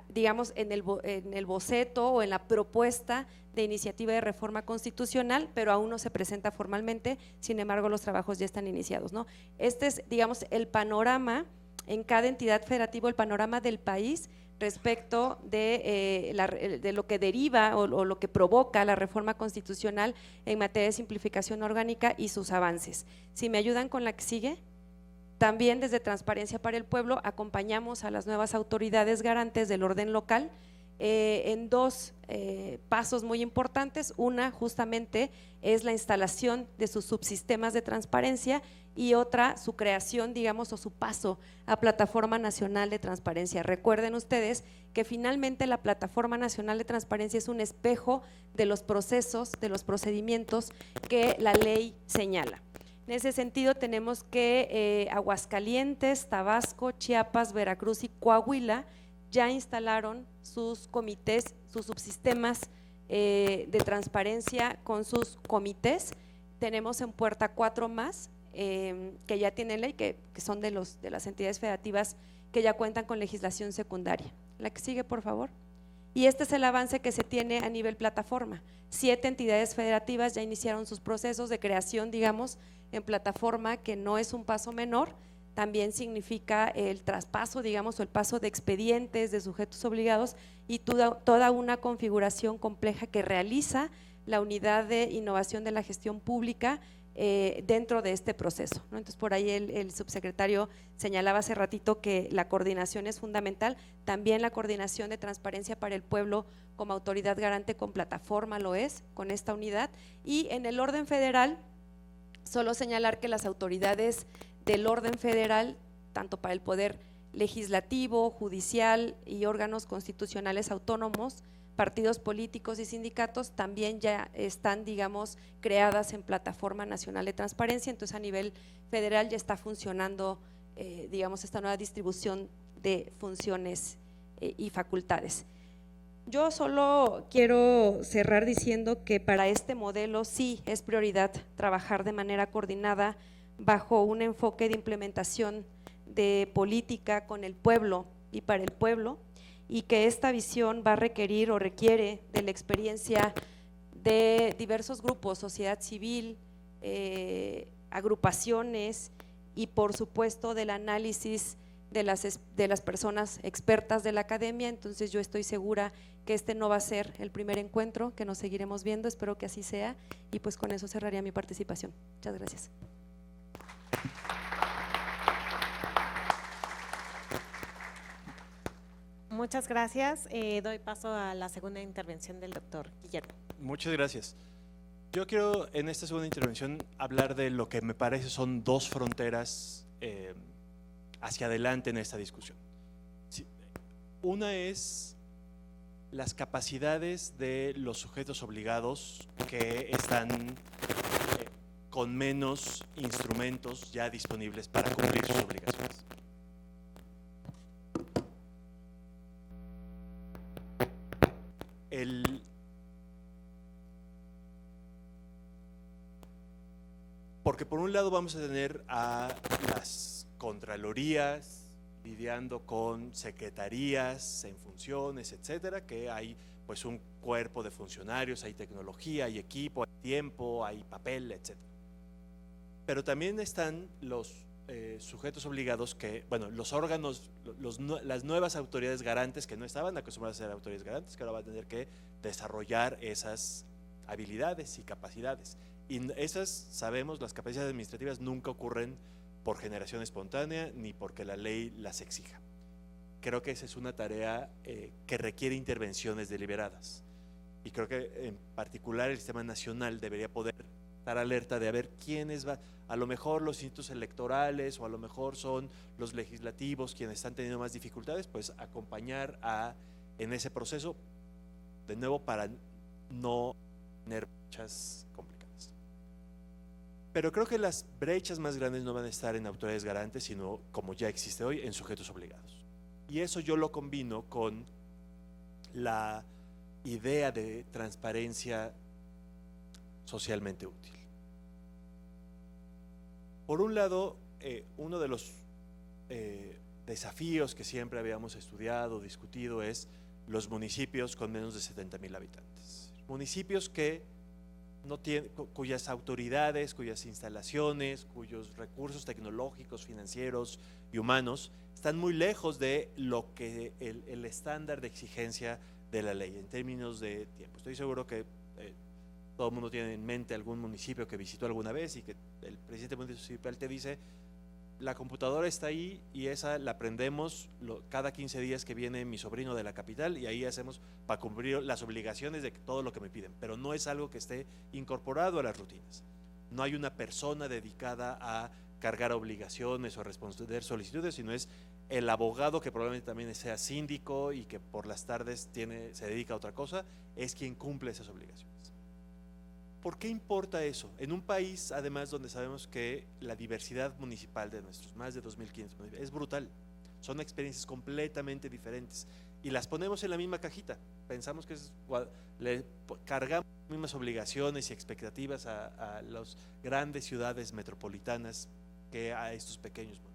digamos, en el boceto o en la propuesta de iniciativa de reforma constitucional, pero aún no se presenta formalmente, sin embargo los trabajos ya están iniciados, ¿no? Este es, digamos, el panorama en cada entidad federativa, el panorama del país respecto de lo que deriva o lo que provoca la reforma constitucional en materia de simplificación orgánica y sus avances. Si me ayudan con la que sigue. También desde Transparencia para el Pueblo acompañamos a las nuevas autoridades garantes del orden local en dos pasos muy importantes. Una justamente es la instalación de sus subsistemas de transparencia y otra su creación, digamos, o su paso a Plataforma Nacional de Transparencia. Recuerden ustedes que finalmente la Plataforma Nacional de Transparencia es un espejo de los procesos, de los procedimientos que la ley señala. En ese sentido tenemos que Aguascalientes, Tabasco, Chiapas, Veracruz y Coahuila ya instalaron sus comités, sus subsistemas de transparencia con sus comités. Tenemos en puerta 4 más que ya tienen ley, que son de las entidades federativas que ya cuentan con legislación secundaria. La que sigue, por favor. Y este es el avance que se tiene a nivel plataforma. 7 entidades federativas ya iniciaron sus procesos de creación, digamos, en plataforma, que no es un paso menor. También significa el traspaso, digamos, o el paso de expedientes, de sujetos obligados y toda una configuración compleja que realiza la unidad de innovación de la gestión pública dentro de este proceso, ¿no? Entonces, por ahí el subsecretario señalaba hace ratito que la coordinación es fundamental, también la coordinación de Transparencia para el Pueblo como autoridad garante con plataforma lo es, con esta unidad. Y en el orden federal, solo señalar que las autoridades del orden federal, tanto para el poder legislativo, judicial y órganos constitucionales autónomos, partidos políticos y sindicatos, también ya están, digamos, creadas en Plataforma Nacional de Transparencia. Entonces a nivel federal ya está funcionando, digamos, esta nueva distribución de funciones y facultades. Yo solo quiero cerrar diciendo que para este modelo sí es prioridad trabajar de manera coordinada bajo un enfoque de implementación de política con el pueblo y para el pueblo, y que esta visión va a requerir o requiere de la experiencia de diversos grupos, sociedad civil, agrupaciones y por supuesto del análisis de las personas expertas de la academia. Entonces yo estoy segura que este no va a ser el primer encuentro, que nos seguiremos viendo, espero que así sea, y pues con eso cerraría mi participación. Muchas gracias. Muchas gracias. Doy paso a la segunda intervención del doctor Guillermo. Muchas gracias. Yo quiero en esta segunda intervención hablar de lo que me parece son dos fronteras hacia adelante en esta discusión. Sí, una es las capacidades de los sujetos obligados que están con menos instrumentos ya disponibles para cumplir sus obligaciones. Porque por un lado vamos a tener a las contralorías lidiando con secretarías en funciones, etcétera, que hay pues un cuerpo de funcionarios, hay tecnología, hay equipo, hay tiempo, hay papel, etcétera. Pero también están los sujetos obligados que, bueno, los órganos, las nuevas autoridades garantes que no estaban acostumbradas a ser autoridades garantes, que ahora van a tener que desarrollar esas habilidades y capacidades. Y esas, sabemos, las capacidades administrativas nunca ocurren por generación espontánea ni porque la ley las exija. Creo que esa es una tarea que requiere intervenciones deliberadas. Y creo que en particular el Sistema Nacional debería poder estar alerta de a ver quiénes va, a lo mejor los institutos electorales o a lo mejor son los legislativos quienes están teniendo más dificultades, pues acompañar en ese proceso, de nuevo, para no tener brechas complicadas. Pero creo que las brechas más grandes no van a estar en autoridades garantes, sino, como ya existe hoy, en sujetos obligados. Y eso yo lo combino con la idea de transparencia socialmente útil. Por un lado, uno de desafíos que siempre habíamos estudiado, discutido, es los municipios con menos de 70,000 habitantes. Municipios que no tienen, cuyas autoridades, cuyas instalaciones, cuyos recursos tecnológicos, financieros y humanos están muy lejos de lo que el estándar de exigencia de la ley en términos de tiempo. Estoy seguro que todo el mundo tiene en mente algún municipio que visitó alguna vez y que el presidente municipal te dice: la computadora está ahí y esa la prendemos cada 15 días que viene mi sobrino de la capital y ahí hacemos para cumplir las obligaciones de todo lo que me piden, pero no es algo que esté incorporado a las rutinas. No hay una persona dedicada a cargar obligaciones o a responder solicitudes, sino es el abogado, que probablemente también sea síndico y que por las tardes se dedica a otra cosa, es quien cumple esas obligaciones. ¿Por qué importa eso? En un país, además, donde sabemos que la diversidad municipal de nuestros más de 2.500 municipios es brutal, son experiencias completamente diferentes y las ponemos en la misma cajita, pensamos que le cargamos las mismas obligaciones y expectativas a las grandes ciudades metropolitanas que a estos pequeños municipios.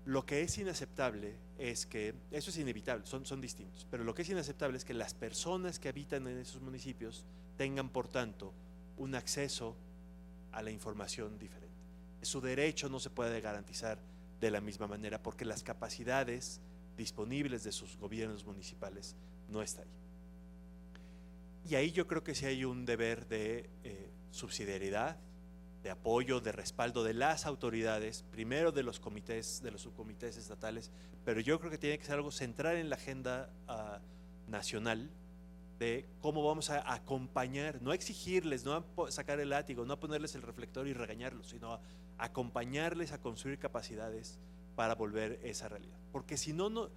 Lo que es inaceptable es que, eso es inevitable, son distintos, pero lo que es inaceptable es que las personas que habitan en esos municipios tengan, por tanto, un acceso a la información diferente. Su derecho no se puede garantizar de la misma manera porque las capacidades disponibles de sus gobiernos municipales no están ahí. Y ahí yo creo que sí hay un deber de subsidiariedad, de apoyo, de respaldo de las autoridades, primero de los comités, de los subcomités estatales, pero yo creo que tiene que ser algo central en la agenda nacional de cómo vamos a acompañar, no a exigirles, no a sacar el látigo, no a ponerles el reflector y regañarlos, sino a acompañarles a construir capacidades para volver esa realidad. Porque si no,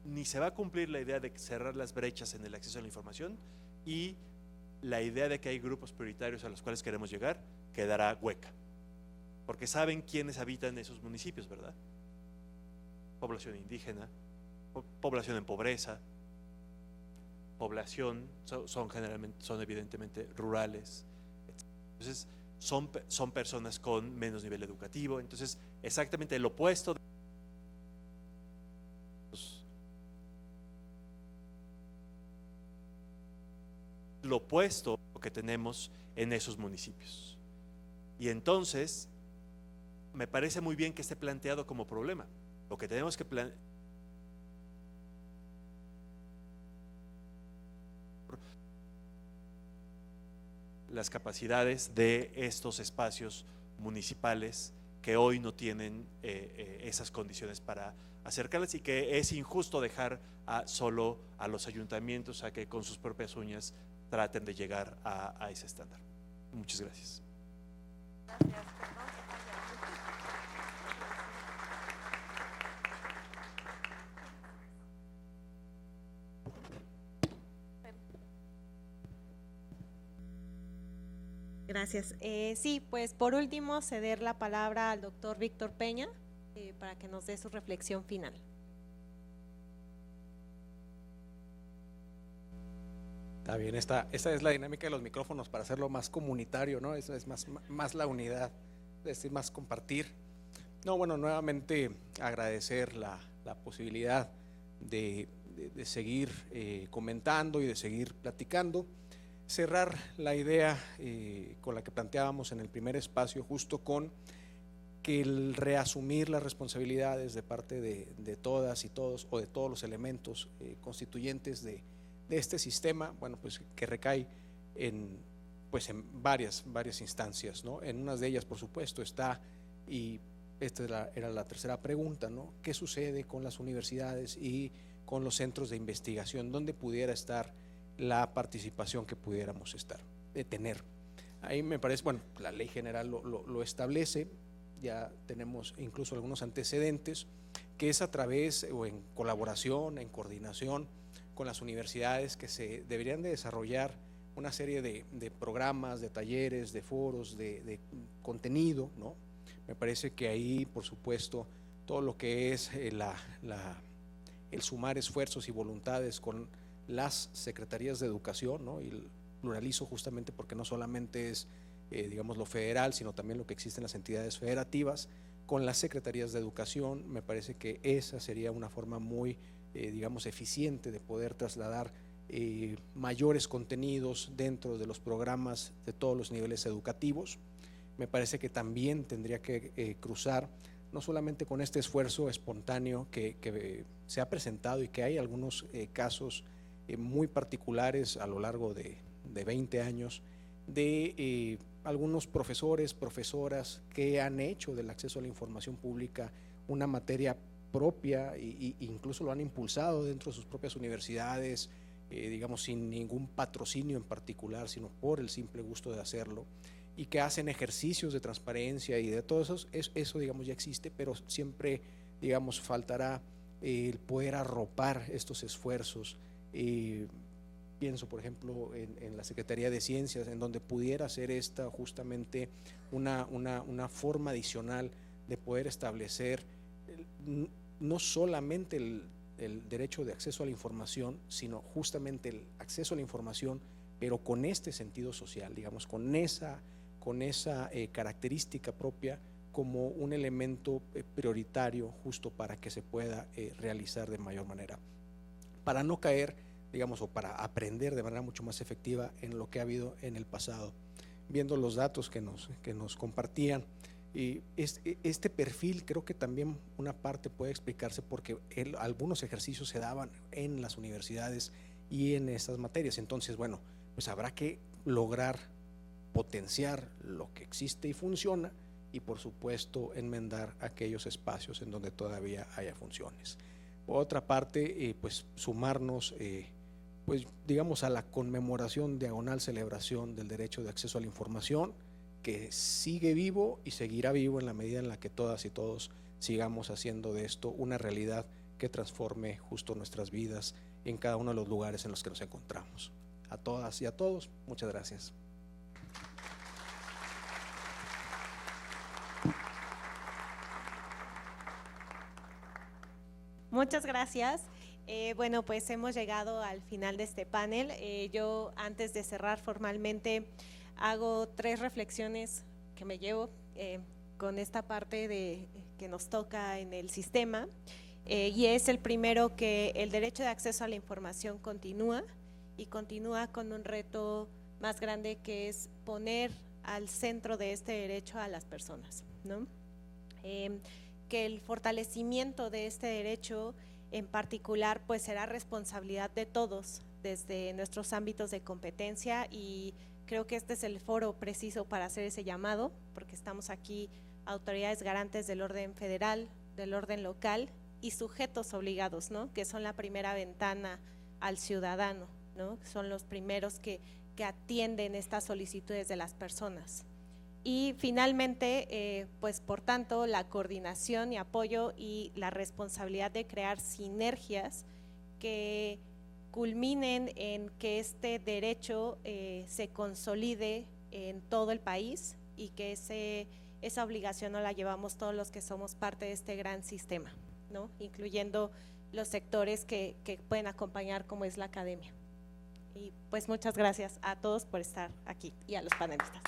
ni se va a cumplir la idea de cerrar las brechas en el acceso a la información y la idea de que hay grupos prioritarios a los cuales queremos llegar quedará hueca, porque saben quiénes habitan esos municipios, ¿verdad? Población indígena, población en pobreza, población, son evidentemente rurales, entonces son personas con menos nivel educativo, entonces exactamente el opuesto de lo opuesto que tenemos en esos municipios. Y entonces me parece muy bien que esté planteado como problema. Lo que tenemos que las capacidades de estos espacios municipales que hoy no tienen esas condiciones para acercarlas y que es injusto dejar solo a los ayuntamientos a que con sus propias uñas traten de llegar a ese estándar. Muchas gracias. Gracias. Sí, pues por último ceder la palabra al doctor Víctor Peña para que nos dé su reflexión final. Está bien, esta es la dinámica de los micrófonos para hacerlo más comunitario, ¿no? Eso es más la unidad, es decir, más compartir. No, bueno, nuevamente agradecer la posibilidad de seguir comentando y de seguir platicando. Cerrar la idea con la que planteábamos en el primer espacio, justo con que el reasumir las responsabilidades de parte de todas y todos, o de todos los elementos constituyentes de este sistema, bueno, pues que recae en varias instancias, ¿no? En unas de ellas, por supuesto, está, y esta era la tercera pregunta, ¿no? ¿Qué sucede con las universidades y con los centros de investigación? ¿Dónde pudiera estar la participación que pudiéramos tener? Ahí me parece, bueno, la ley general lo establece, ya tenemos incluso algunos antecedentes, que es a través o en colaboración, en coordinación con las universidades, que se deberían de desarrollar una serie de programas, de talleres, de foros, de contenido, ¿no? Me parece que ahí, por supuesto, todo lo que es el sumar esfuerzos y voluntades con las secretarías de educación, ¿no? Y el pluralizo justamente porque no solamente es, digamos, lo federal, sino también lo que existe en las entidades federativas, con las secretarías de educación. Me parece que esa sería una forma muy, digamos, eficiente de poder trasladar mayores contenidos dentro de los programas de todos los niveles educativos. Me parece que también tendría que cruzar no solamente con este esfuerzo espontáneo que se ha presentado y que hay algunos casos muy particulares a lo largo de 20 años de algunos profesores, profesoras que han hecho del acceso a la información pública una materia propia e incluso lo han impulsado dentro de sus propias universidades, digamos sin ningún patrocinio en particular, sino por el simple gusto de hacerlo, y que hacen ejercicios de transparencia y de todo eso digamos ya existe, pero siempre digamos faltará el poder arropar estos esfuerzos. Pienso por ejemplo en la Secretaría de Ciencias, en donde pudiera ser esta justamente una forma adicional de poder establecer no solamente el derecho de acceso a la información, sino justamente el acceso a la información, pero con este sentido social, digamos, con esa característica propia como un elemento prioritario justo para que se pueda realizar de mayor manera, para no caer, digamos, o para aprender de manera mucho más efectiva en lo que ha habido en el pasado. Viendo los datos que nos compartían, y este perfil creo que también una parte puede explicarse porque algunos ejercicios se daban en las universidades y en estas materias. Entonces, bueno, pues habrá que lograr potenciar lo que existe y funciona y por supuesto enmendar aquellos espacios en donde todavía haya funciones. Por otra parte, pues sumarnos pues digamos a la conmemoración diagonal celebración del derecho de acceso a la información, que sigue vivo y seguirá vivo en la medida en la que todas y todos sigamos haciendo de esto una realidad que transforme justo nuestras vidas en cada uno de los lugares en los que nos encontramos. A todas y a todos, muchas gracias. Muchas gracias. Bueno, pues hemos llegado al final de este panel. Yo, antes de cerrar formalmente, hago 3 reflexiones que me llevo con esta parte que nos toca en el sistema. Y es el primero, que el derecho de acceso a la información continúa y continúa con un reto más grande, que es poner al centro de este derecho a las personas, ¿no? Que el fortalecimiento de este derecho en particular pues será responsabilidad de todos desde nuestros ámbitos de competencia, y creo que este es el foro preciso para hacer ese llamado, porque estamos aquí autoridades garantes del orden federal, del orden local y sujetos obligados, ¿no? Que son la primera ventana al ciudadano, ¿no? Son los primeros que atienden estas solicitudes de las personas. Y finalmente, pues por tanto, la coordinación y apoyo y la responsabilidad de crear sinergias que culminen en que este derecho se consolide en todo el país, y que esa obligación no la llevamos todos los que somos parte de este gran sistema, ¿no? Incluyendo los sectores que pueden acompañar, como es la academia. Y pues muchas gracias a todos por estar aquí y a los panelistas.